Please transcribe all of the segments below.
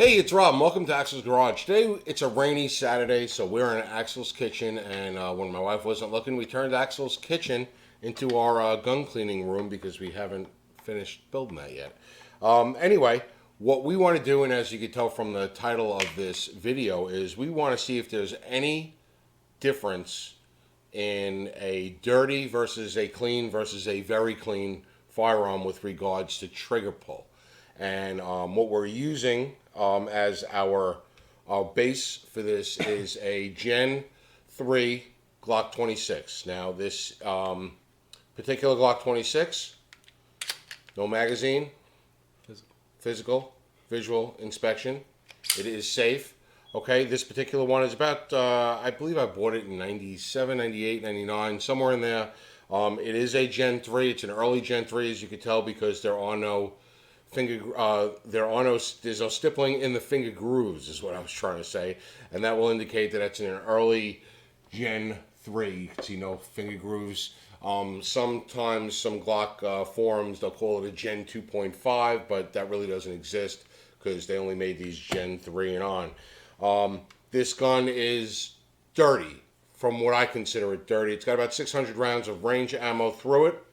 Hey, it's Rob. Welcome to Axel's Garage. Today, it's a rainy Saturday, so we're in Axel's kitchen, and when my wife wasn't looking, we turned Axel's kitchen into our gun cleaning room because we haven't finished building that yet. Anyway, what we want to do, and as you can tell from the title of this video, is we want to see if there's any difference in a dirty versus a clean versus a very clean firearm with regards to trigger pull. And what we're using as our base for this is a Gen 3 Glock 26. Now this particular Glock 26, no magazine, physical, visual inspection. It is safe. Okay, this particular one is about, I believe I bought it in 97, 98, 99, somewhere in there. It is a Gen 3. It's an early Gen 3, as you can tell, because there are no there's no stippling in the finger grooves, is what I was trying to say, and that will indicate that it's an early Gen 3. You can see no finger grooves. Sometimes some Glock forums, they'll call it a Gen 2.5, but that really doesn't exist because they only made these Gen 3 and on. This gun is dirty, from what I consider it dirty. It's got about 600 rounds of range ammo through it.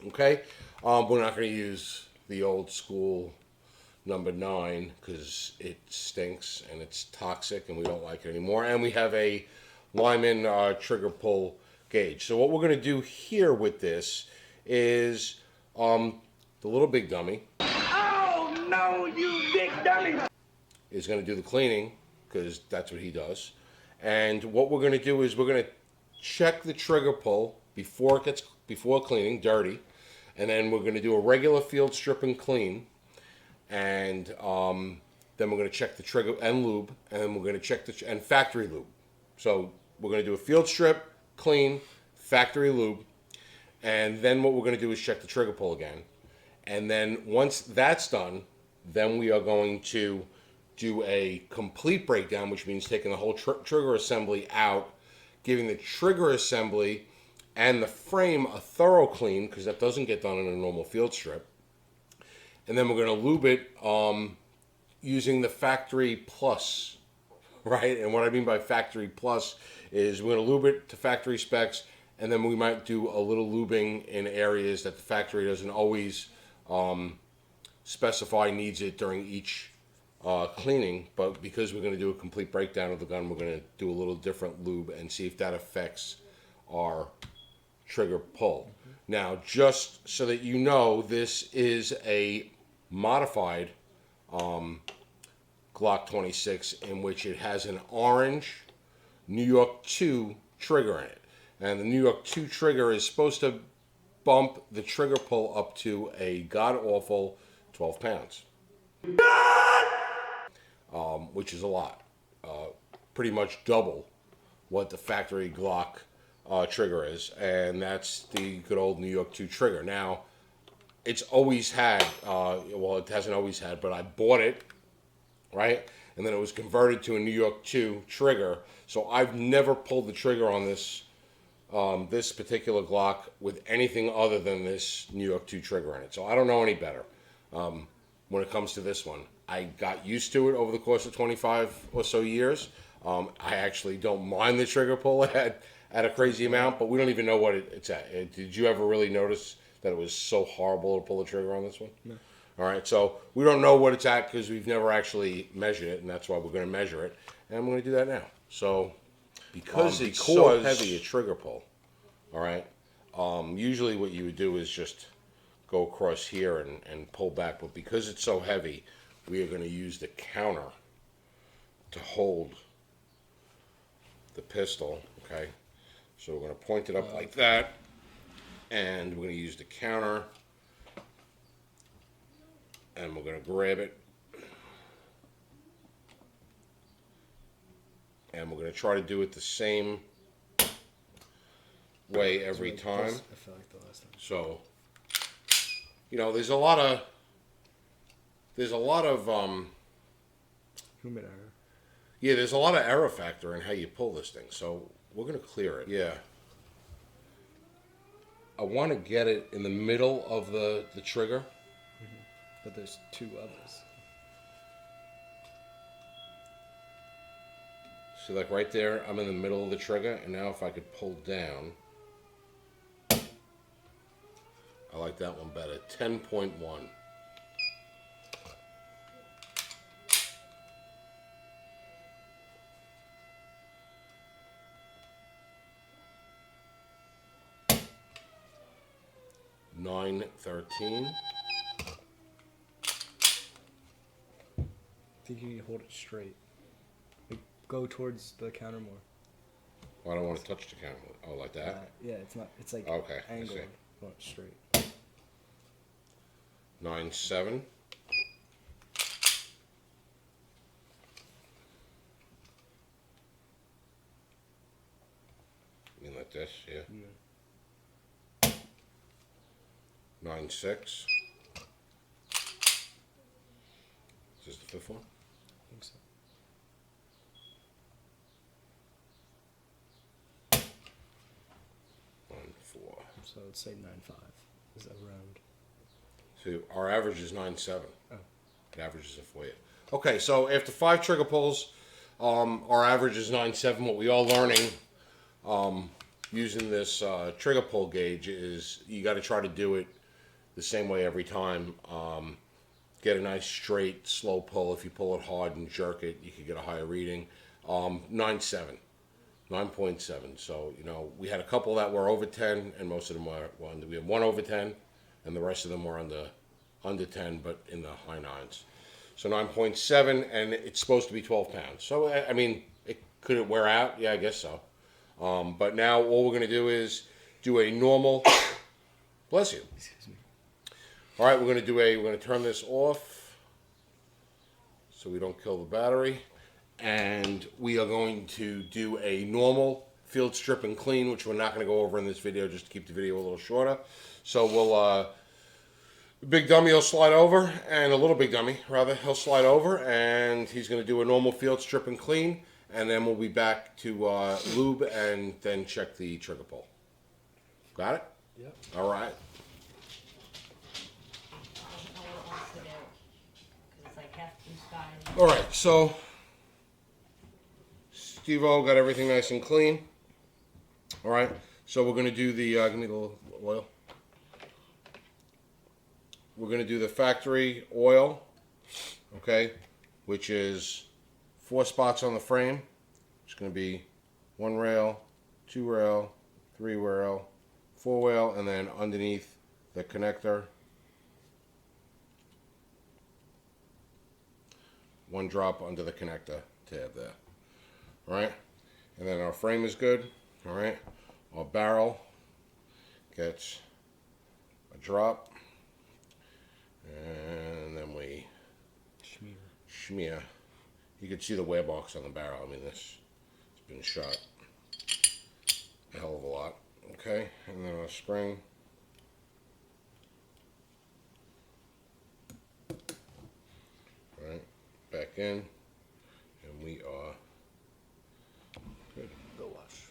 Okay, we're not going to use the old school number 9 because it stinks and it's toxic and we don't like it anymore. And we have a Lyman trigger pull gauge. So what we're going to do here with this is the little big dummy. Oh no, you big dummy! Is going to do the cleaning because that's what he does. And what we're going to do is we're going to check the trigger pull before cleaning, dirty. And then we're going to do a regular field strip and clean. And then we're going to check the trigger and lube. And then we're going to check and factory lube. So we're going to do a field strip, clean, factory lube. And then what we're going to do is check the trigger pull again. And then once that's done, then we are going to do a complete breakdown, which means taking the whole trigger assembly out, giving the trigger assembly and the frame a thorough clean, because that doesn't get done in a normal field strip. And then we're going to lube it using the Factory Plus, right? And what I mean by Factory Plus is we're going to lube it to factory specs, and then we might do a little lubing in areas that the factory doesn't always specify needs it during each cleaning. But because we're going to do a complete breakdown of the gun, we're going to do a little different lube and see if that affects our trigger pull. Now, just so that you know, this is a modified Glock 26 in which it has an orange New York 2 trigger in it. And the New York 2 trigger is supposed to bump the trigger pull up to a god-awful 12 pounds. Which is a lot. Pretty much double what the factory Glock trigger is, and that's the good old New York 2 trigger. Now, it's always had, well, it hasn't always had, but I bought it, right? And then it was converted to a New York 2 trigger. So I've never pulled the trigger on this this particular Glock with anything other than this New York 2 trigger in it. So I don't know any better when it comes to this one. I got used to it over the course of 25 or so years. I actually don't mind the trigger pull at a crazy amount, but we don't even know what it's at. Did you ever really notice that it was so horrible to pull the trigger on this one? No. All right, so we don't know what it's at because we've never actually measured it, and that's why we're going to measure it, and I'm going to do that now. So because it's so heavy a trigger pull, all right, usually what you would do is just go across here and pull back, but because it's so heavy, we are going to use the counter to hold the pistol, okay? So we're going to point it up like that, and we're going to use the counter, and we're going to grab it, and we're going to try to do it the same way every time. I feel like the last time. So, you know, there's a lot of Humid error. yeah, there's a lot of error factor in how you pull this thing. So we're going to clear it. Yeah. I want to get it in the middle of the trigger. But there's two others. See, like right there, I'm in the middle of the trigger, and now if I could pull down, I like that one better. 10.1. $9.13. I think you need to hold it straight. Like, go towards the counter more. Well, I don't want to touch the camera. Oh, like that? Yeah, it's not. It's like Okay, I angled. see. Want it straight. 9.7. You mean like this? Yeah. Yeah. 9.6. Is this the fifth one? I think so. 9.4. So let's say 9.5 is that round. See, our average is 9.7. Oh. It averages it for you. Okay, so after 5 trigger pulls, our average is 9.7. What we are learning using this trigger pull gauge is you got to try to do it the same way every time. Get a nice straight, slow pull. If you pull it hard and jerk it, you could get a higher reading. 9.7. 9.7. So, you know, we had a couple that were over 10, and most of them were we had one over 10, and the rest of them were under 10, but in the high 9s. So 9.7, and it's supposed to be 12 pounds. So, I mean, could it wear out? Yeah, I guess so. But now all we're going to do is do a normal, bless you. Excuse me. All right, we're going to turn this off so we don't kill the battery. And we are going to do a normal field strip and clean, which we're not going to go over in this video just to keep the video a little shorter. So we'll, the big dummy will slide over, and a little big dummy, rather, he'll slide over, and he's going to do a normal field strip and clean, and then we'll be back to lube and then check the trigger pull. Got it? Yep. All right. All right, so Steve-O got everything nice and clean. All right, so we're going to do the, give me the little oil. We're going to do the factory oil, okay, which is 4 spots on the frame. It's going to be 1 rail, 2 rail, 3 rail, 4 rail, and then underneath the connector, 1 drop under the connector tab there. All right, and then our frame is good. All right, our barrel gets a drop, and then we smear. You can see the wear box on the barrel. I mean, this has been shot a hell of a lot. Okay, and then our spring. All right, back in, and we are good. Go wash.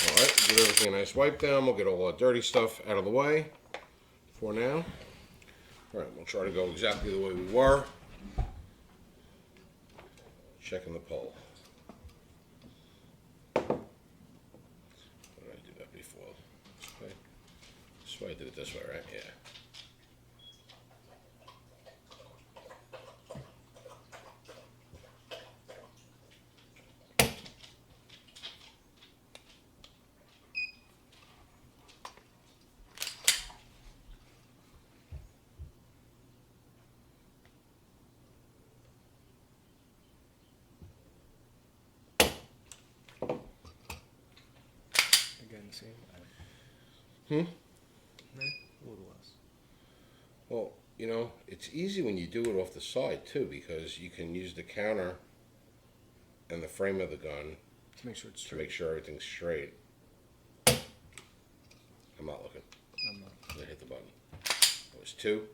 All right, give everything a nice wipe down. We'll get all our dirty stuff out of the way for now. All right, we'll try to go exactly the way we were. Checking the pole. How did I do that before? This way? This way I did it this way, right? Yeah. Again, same. Hmm? No, a little less. Well, you know, it's easy when you do it off the side too, because you can use the counter and the frame of the gun To make sure it's to straight. make sure everything's straight. I'm not looking. I'm not. I hit the button. That was 2.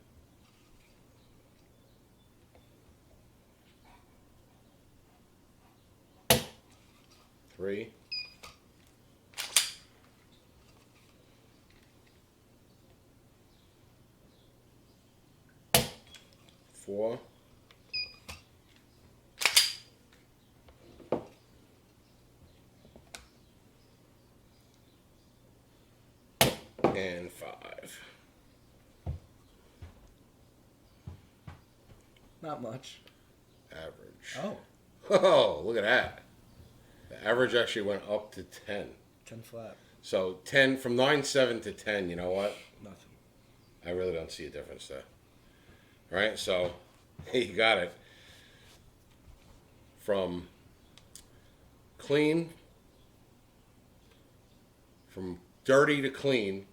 Three. 4. 4. And 5. Not much. Average. Oh, Oh, look at that. The average actually went up to 10. 10 flat. So 10 from 9.7 to 10. You know what? Nothing. I really don't see a difference there. All right, so you got it. From clean, from dirty to clean,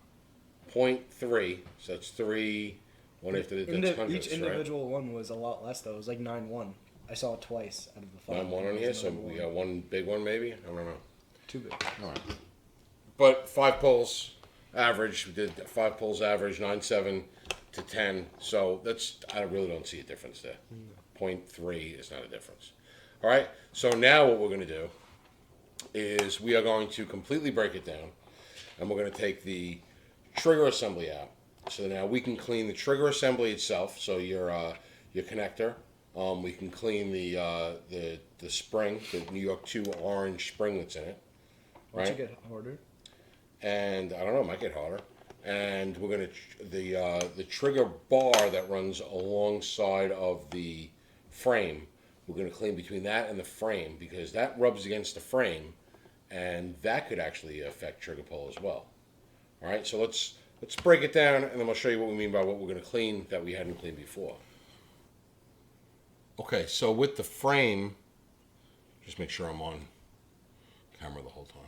0.3. So that's 3. One after that's hundreds, Each individual one was a lot less though. It was like 9-1. I saw it twice out of the 5. 9.1 on here, so we got one big one maybe. I don't know. Too big. All right. But 5 pulls average. We did 5 pulls average, 9.7 to 10. So I really don't see a difference there. 0.3 is not a difference. All right. So now what we're going to do is we are going to completely break it down, and we're going to take the trigger assembly out. So now we can clean the trigger assembly itself. So your connector. We can clean the spring, the New York 2 orange spring that's in it. Right. Once you get harder. And I don't know, it might get harder. And we're gonna the trigger bar that runs alongside of the frame. We're gonna clean between that and the frame because that rubs against the frame, and that could actually affect trigger pull as well. All right, so let's break it down, and then I'll show you what we mean by what we're gonna clean that we hadn't cleaned before. Okay, so with the frame, just make sure I'm on camera the whole time.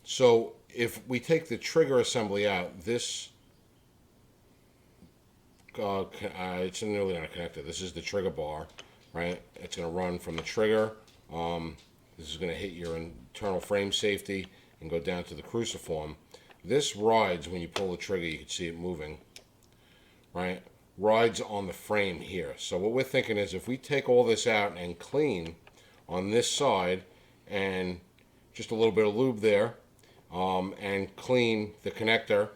So if we take the trigger assembly out, this it's nearly not connected. This is the trigger bar, right? It's going to run from the trigger. This is going to hit your internal frame safety and go down to the cruciform. This rides when you pull the trigger. You can see it moving, right? Rides on the frame here. So what we're thinking is if we take all this out and clean on this side and just a little bit of lube there, and clean the connector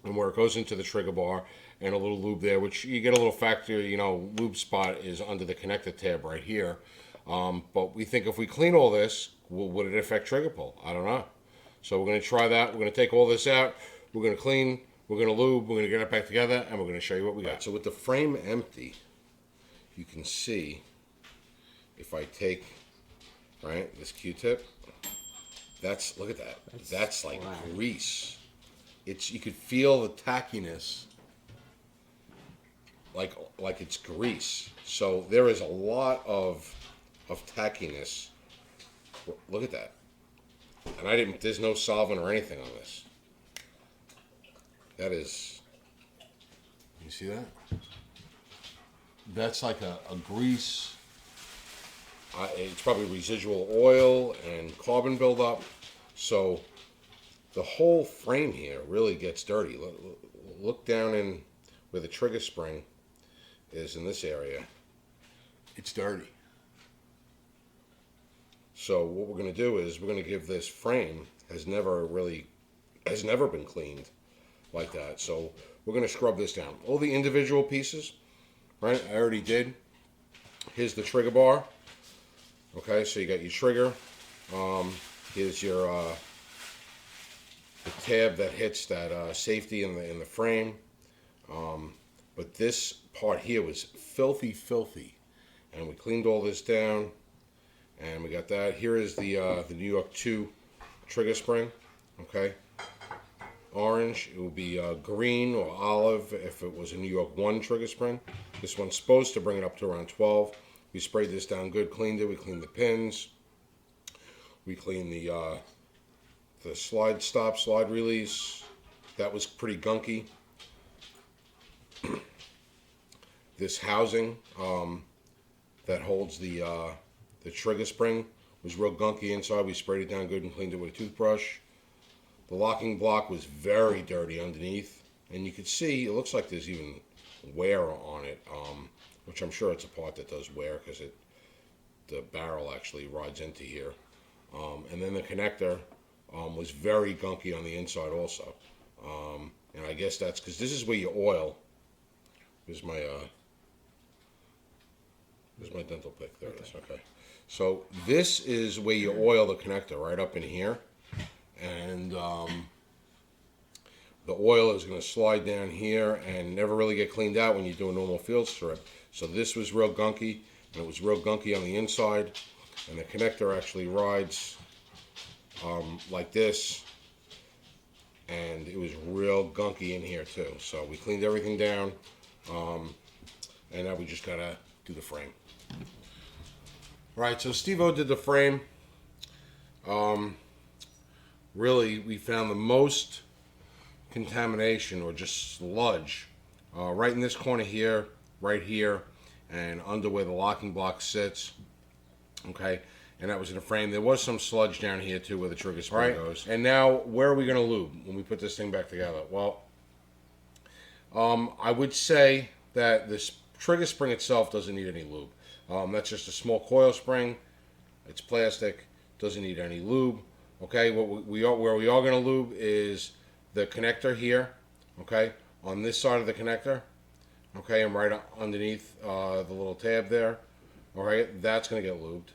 and where it goes into the trigger bar and a little lube there, which you get a little factory, lube spot is under the connector tab right here. But we think if we clean all this, would it affect trigger pull? I don't know. So we're going to try that. We're going to take all this out. We're going to clean. We're going to lube. We're going to get it back together, and we're going to show you what we got. So with the frame empty, you can see if I take, this Q-tip, look at that. That's like grease. You could feel the tackiness, like it's grease. So there is a lot of tackiness. Look at that. And there's no solvent or anything on this. That is, you see that? That's like a grease. It's probably residual oil and carbon buildup. So the whole frame here really gets dirty. Look down in where the trigger spring is in this area. It's dirty. So what we're going to do is we're going to give this frame has never been cleaned like that. So we're going to scrub this down. All the individual pieces, right? I already did. Here's the trigger bar. Okay, so you got your trigger. Here's your the tab that hits that safety in the frame. But this part here was filthy, and we cleaned all this down, and we got that. Here is the New York 2 trigger spring. Okay, orange. It will be green or olive if it was a New York 1 trigger spring. This one's supposed to bring it up to around 12. We sprayed this down good, cleaned it. We cleaned the pins. We cleaned the slide release. That was pretty gunky. This housing that holds the trigger spring was real gunky inside. We sprayed it down good and cleaned it with a toothbrush. The locking block was very dirty underneath, and you can see it looks like there's even wear on it. Which I'm sure it's a part that does wear because the barrel actually rides into here. And then the connector was very gunky on the inside also. And I guess that's because this is where your oil Here's my dental pick. There it is. Okay. So this is where you oil the connector, right up in here, and the oil is going to slide down here and never really get cleaned out when you do a normal field strip. So this was real gunky, and it was real gunky on the inside, and the connector actually rides like this, and it was real gunky in here too. So we cleaned everything down, and now we just gotta do the frame. All right, so Steve-O did the frame. Really, we found the most contamination, or just sludge, right in this corner here, right here, and under where the locking block sits. Okay, and that was in the frame. There was some sludge down here too, where the trigger spring goes. And now, where are we going to lube when we put this thing back together? Well, I would say that this trigger spring itself doesn't need any lube. That's just a small coil spring. It's plastic. Doesn't need any lube. Okay, where we are going to lube is the connector here, okay, on this side of the connector, okay, and right underneath the little tab there, all right, that's going to get lubed,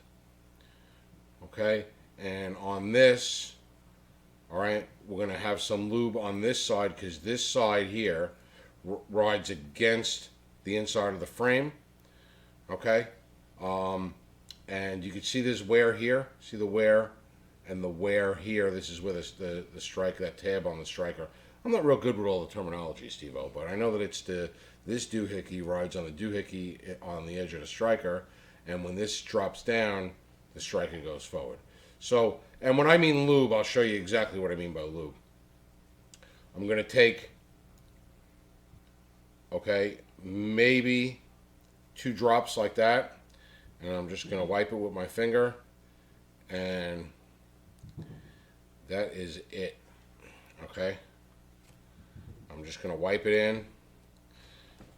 okay, and on this, all right, we're going to have some lube on this side, because this side here rides against the inside of the frame, okay, and you can see this wear here, see the wear and the wear here. This is where the strike, that tab on the striker. I'm not real good with all the terminology, Steve-O, but I know that it's this doohickey rides on the doohickey on the edge of the striker, and when this drops down, the striker goes forward. So, and when I mean lube, I'll show you exactly what I mean by lube. I'm going to take, okay, maybe 2 drops like that, and I'm just going to wipe it with my finger, and that is it. Okay, I'm just gonna wipe it in,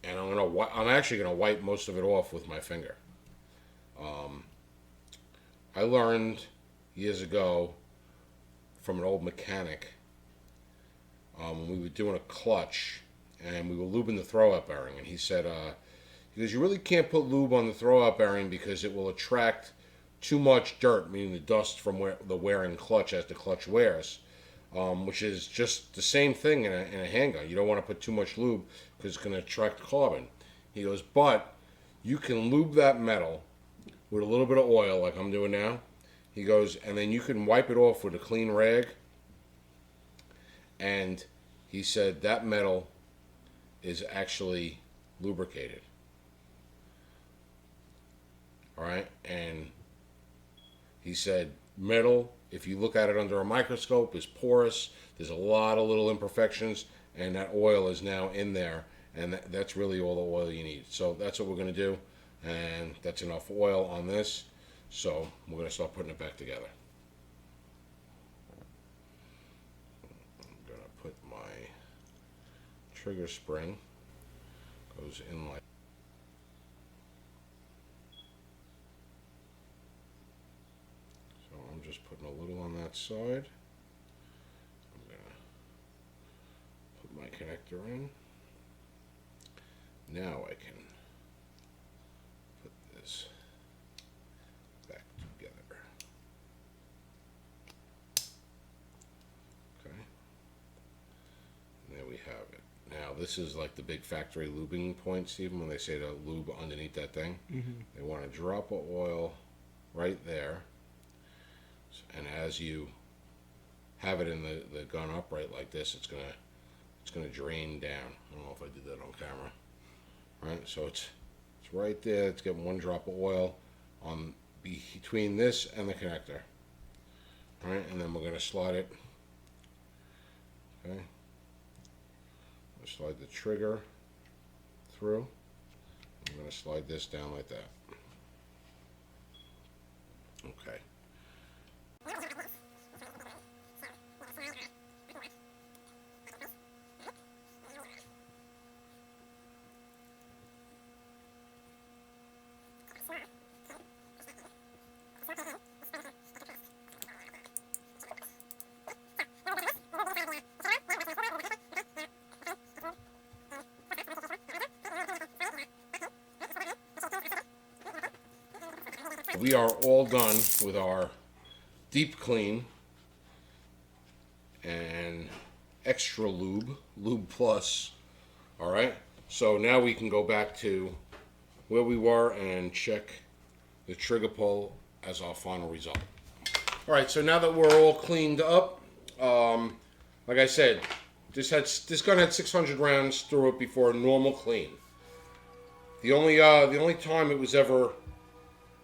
and I'm actually gonna wipe most of it off with my finger. I learned years ago from an old mechanic when we were doing a clutch, and we were lubing the throw-out bearing, and he said, you really can't put lube on the throw-out bearing because it will attract too much dirt, meaning the dust from the wearing clutch as the clutch wears, which is just the same thing in a handgun. You don't want to put too much lube because it's going to attract carbon. He goes, but you can lube that metal with a little bit of oil like I'm doing now. He goes, and then you can wipe it off with a clean rag. And he said that metal is actually lubricated. All right, and he said metal, if you look at it under a microscope, is porous. There's a lot of little imperfections, and that oil is now in there, and that's really all the oil you need. So that's what we're going to do, and that's enough oil on this. So we're going to start putting it back together. I'm going to put my trigger spring, goes in like just putting a little on that side. I'm going to put my connector in. Now I can put this back together. Okay. And there we have it. Now this is like the big factory lubing point, Stephen, when they say to lube underneath that thing. Mm-hmm. They want a drop of oil right there. And as you have it in the gun upright like this, it's gonna drain down. I don't know if I did that on camera. Right, so it's right there. It's getting 1 drop of oil on between this and the connector. All right, and then we're gonna slide it. Okay, slide the trigger through. I'm gonna slide this down like that. Okay. we are all done with our deep clean and extra lube plus. All right. So now we can go back to where we were and check the trigger pull as our final result. All right. So now that we're all cleaned up, like I said, this gun had 600 rounds through it before a normal clean. The only time it was ever,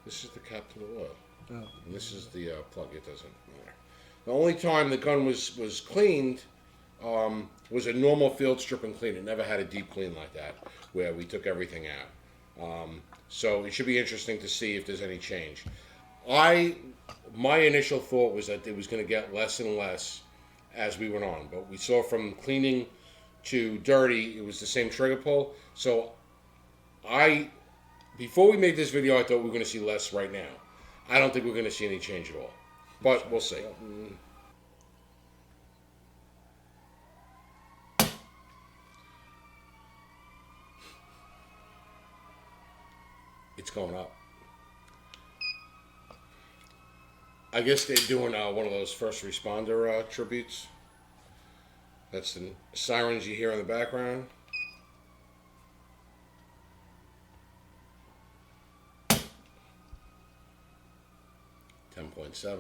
this is the cap to the oil, and this is the plug. It doesn't matter. The only time the gun was cleaned was a normal field strip and clean. It never had a deep clean like that, where we took everything out. So it should be interesting to see if there's any change. My initial thought was that it was going to get less and less as we went on, but we saw from cleaning to dirty, it was the same trigger pull. So before we made this video, I thought we were going to see less right now. I don't think we're going to see any change at all, but we'll see. It's going up. I guess they're doing one of those first responder tributes. That's the sirens you hear in the background. .7.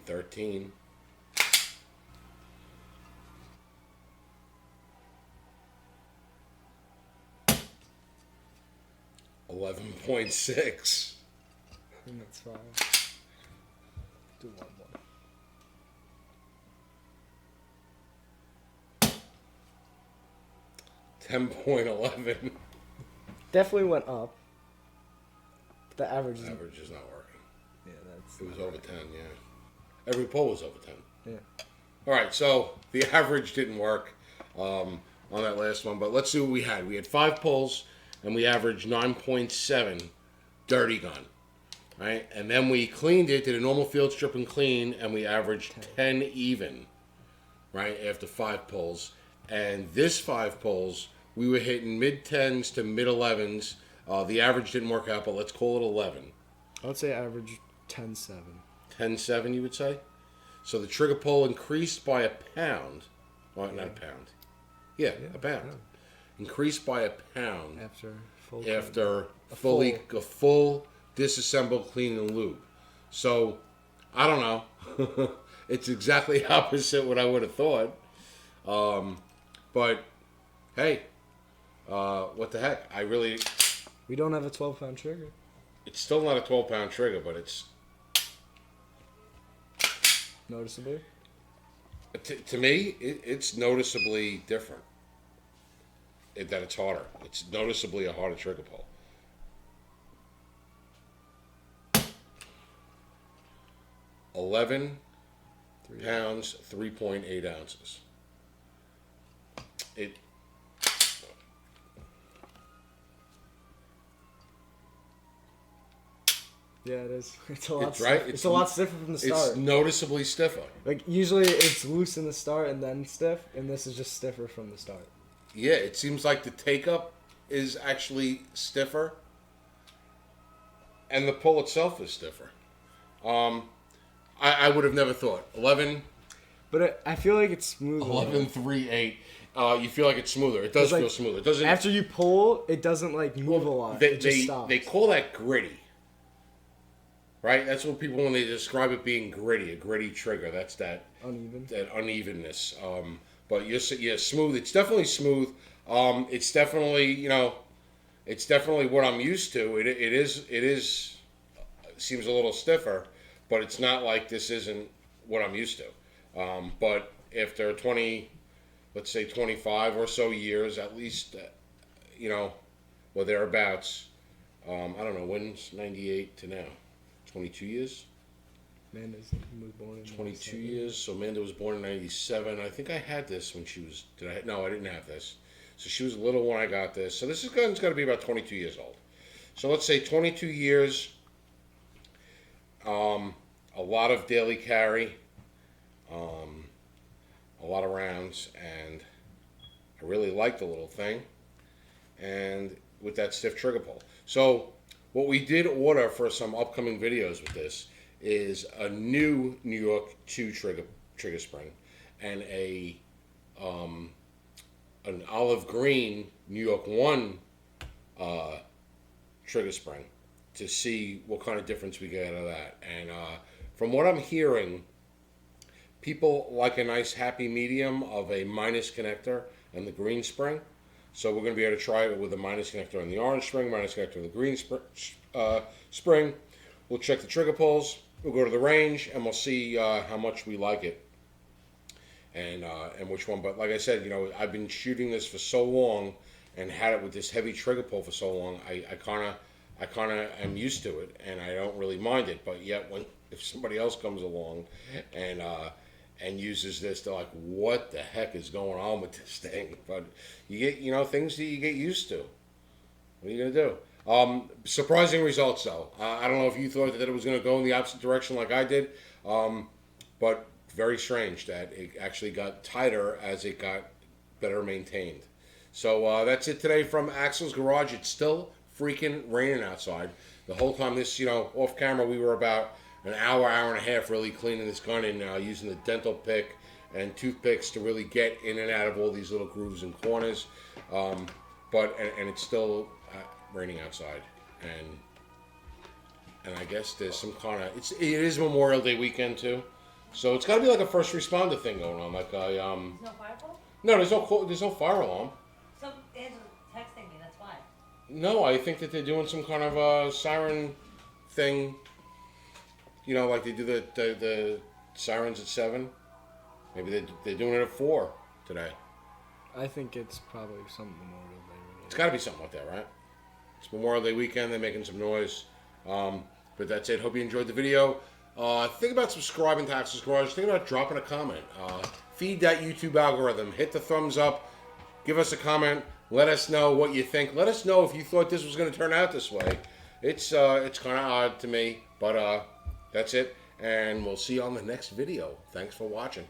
.13. 11.6. That's fine. Do one more. 10.11. Definitely went up. The average is Average is not working. Yeah, that's. It was over 10, yeah. Every pull was over 10. Yeah. All right, so the average didn't work on that last one, but let's see what we had. We had 5 pulls, and we averaged 9.7 dirty gun, right? And then we cleaned it, did a normal field strip and clean, and we averaged 10 even, right, after 5 pulls. And this 5 pulls, we were hitting mid-10s to mid-11s. The average didn't work out, but let's call it 11. I would say average 10.7. 10.7, you would say? So the trigger pull increased by a pound. Well, not a pound. Yeah, a pound. Yeah. Increased by a pound after a full disassembled clean and lube. So, I don't know. It's exactly opposite what I would have thought. But, hey, what the heck? We don't have a 12-pound trigger. It's still not a 12-pound trigger, but it's... Noticeably? To me, it's noticeably different. That it's harder. It's noticeably a harder trigger pull. £11 pounds, 3.8 ounces. Yeah, it is. It's a lot. It's right. It's a lot stiffer from the start. It's noticeably stiffer. Like usually, it's loose in the start and then stiff, and this is just stiffer from the start. Yeah, it seems like the take-up is actually stiffer, and the pull itself is stiffer. I would have never thought 11. But I feel like it's smoother. 11.38. You feel like it's smoother. It does feel smoother. It doesn't. After you pull, it doesn't like move a lot. It just stops. They call that gritty. Right? That's what people, when they describe it being gritty, a gritty trigger, that's that unevenness. But you're smooth. It's definitely smooth. It's definitely, it's definitely what I'm used to. It seems a little stiffer, but it's not like this isn't what I'm used to. But after let's say 25 or so years, at least, or thereabouts, I don't know, when's 98 to now? 22 years? Amanda's born in 22 years. So Amanda was born in 97. I think I had this when she was... No, I didn't have this. So she was little when I got this. So this gun's got to be about 22 years old. So let's say 22 years. A lot of daily carry. a lot of rounds, and I really like the little thing, and with that stiff trigger pull. So what we did order for some upcoming videos with this is a new New York 2 trigger spring and an olive green New York 1 trigger spring to see what kind of difference we get out of that. And from what I'm hearing, people like a nice happy medium of a minus connector and the green spring. So we're going to be able to try it with a minus connector on the orange spring, minus connector on the green spring. We'll check the trigger pulls. We'll go to the range, and we'll see how much we like it, and which one. But like I said, I've been shooting this for so long, and had it with this heavy trigger pull for so long. I kind of am used to it, and I don't really mind it. But yet, if somebody else comes along, and uses this, they're like, "What the heck is going on with this thing?" But you get, things that you get used to. What are you gonna do? Surprising results, though. I don't know if you thought that it was going to go in the opposite direction like I did, but very strange that it actually got tighter as it got better maintained. So that's it today from Axel's Garage. It's still freaking raining outside. The whole time this, off camera, we were about an hour and a half really cleaning this gun and using the dental pick and toothpicks to really get in and out of all these little grooves and corners. But it's still raining outside, and I guess there's some kind of it is Memorial Day weekend too, so it's got to be like a first responder thing going on, like There's no fire pole? no, there's no fire alarm. Some Angela's texting me, that's why. No, I think that they're doing some kind of siren thing, like they do the sirens at 7. Maybe they're doing it at 4 today. I think it's probably some Memorial Day related. It's got to be something like that, right? It's Memorial Day weekend. They're making some noise. But that's it. Hope you enjoyed the video. Think about subscribing to Axel's Garage. Think about dropping a comment. Feed that YouTube algorithm. Hit the thumbs up. Give us a comment. Let us know what you think. Let us know if you thought this was going to turn out this way. It's kind of odd to me. But that's it. And we'll see you on the next video. Thanks for watching.